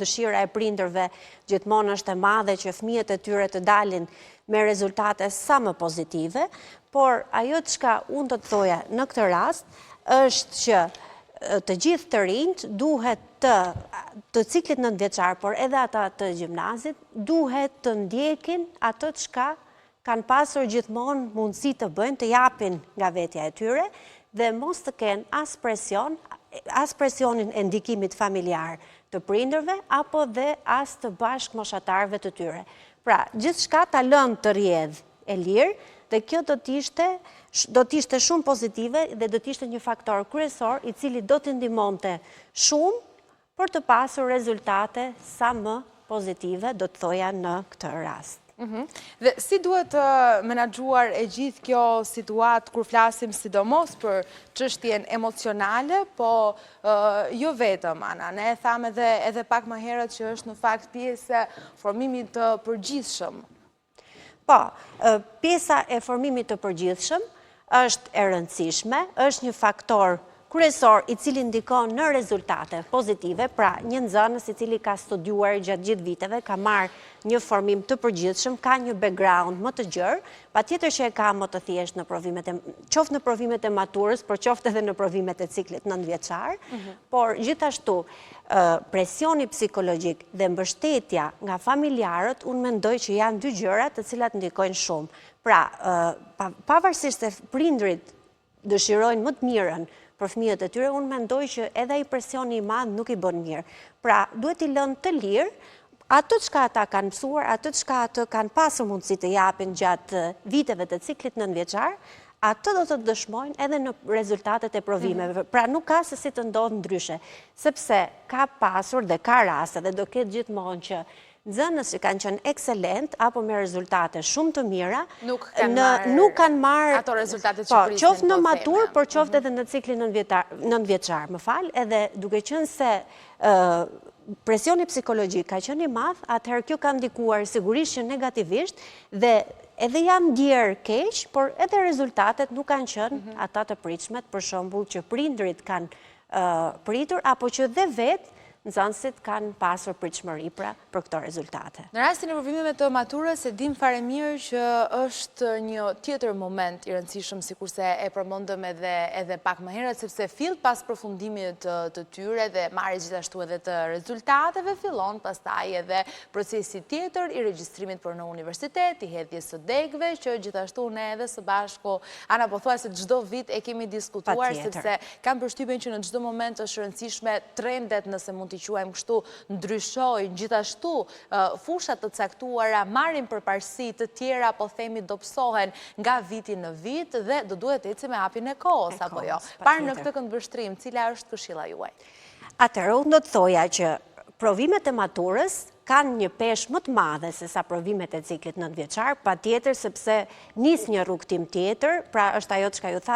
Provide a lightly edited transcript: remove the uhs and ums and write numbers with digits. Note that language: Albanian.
dëshira e prindërve gjithmonë është e madhe që fëmijët e tyre të dalin me rezultate sa më pozitive, por ajo çka unë do të thoja në këtë rast është që të gjithë të rinjt duhet të ciklit 9 vjeçar, por edhe ata të gjimnazit, duhet të ndjekin atë çka kanë pasur gjithmonë mundësi të bëjnë, të japin nga vetja e tyre, dhe mos të kenë as presionin e ndikimit familjar të prindërve, apo dhe as të bashkëmoshatarëve të tyre. Pra, gjithçka ta lënë të rrjedhë e lirë, dhe kjo do t'ishte shumë pozitive dhe do t'ishte një faktor kryesor i cili do t'i ndihmonte shumë për të pasur rezultate sa më pozitive, do të thoja në këtë rast. Dhe si duhet të menaxhuar e gjithë kjo situatë kur flasim sidomos për çështjen emocionale, po jo vetëm, Ana, ne e thamë edhe pak më herët që është në fakt pjesë e formimit të përgjithshëm. Po, pjesa e formimit të përgjithshëm është e rëndësishme, është një faktor kryesor i cili ndikon në rezultate pozitive, pra një nxënës i cili ka studiuar gjatë gjithë viteve, ka marrë një formim të përgjithshëm, ka një background më të gjerë, patjetër që e ka më të thjeshtë qoftë në provimet e maturës, por qoftë edhe në provimet e ciklit 9 vjeçar, por gjithashtu presioni psikologjik dhe mbështetja nga familjarët, unë mendoj që janë dy gjëra të cilat ndikojnë shumë. Pra, pavarësisht se prindrit dëshirojnë më të mirën për fëmijët e tyre, unë mendoj që edhe ai presioni i madh nuk i bën mirë. Pra, duhet i lënë të lirë ato çka ata kanë mësuar, ato çka ato kanë pasur mundësi të japin gjatë viteve të ciklit 9 vjeçar, ato do të dëshmojnë edhe në rezultatet e provimeve. Pra, nuk ka se si të ndodhë ndryshe, sepse ka pasur dhe ka raste dhe do ketë gjithmonë që nxënës që kanë qenë ekselent apo me rezultate shumë të mira, nuk kanë marrë ato rezultate që prisnin. Qoftë në maturë, por qoftë edhe në ciklin 9 vjeçar, më fal, edhe duke qenë se presioni psikologjik ka qenë i madh, atëherë kjo ka ndikuar sigurisht që negativisht dhe edhe janë ndjerë keq, por edhe rezultatet nuk kanë qenë ata të pritshmet, për shembull që prindrit kanë pritur apo që dhe vetë nxënësit kanë pasur pritshmëri për këto rezultate. Në rastin e provimeve të maturës, e dim fare mirë që është një tjetër moment i rëndësishëm, sikurse e përmendëm edhe pak më herët, sepse fill pas përfundimit të tyre dhe marrjes gjithashtu edhe të rezultateve, fillon pastaj edhe procesi tjetër i regjistrimit për në universitet, i hedhjes së degëve, që gjithashtu ne edhe së bashku, Ana po thua se çdo vit e kemi diskutuar, sepse kam përshtypjen që në çdo moment është rëndësishme trendet, nëse mund t'i quajmë kështu, ndryshojnë, gjithashtu fushat të caktuara marrin përparësi, të tjera po themi dobësohen nga viti në vit dhe do duhet të ecim me hapin e kohës apo jo. Parë në këtë këndvështrim, cila është këshilla juaj? Atëherë unë do të thoja që provimet e maturës kanë një peshë më të madhe se sa provimet e ciklit 9 vjeçar, patjetër sepse nis një rrugtim tjetër, pra është ajo çka ju tha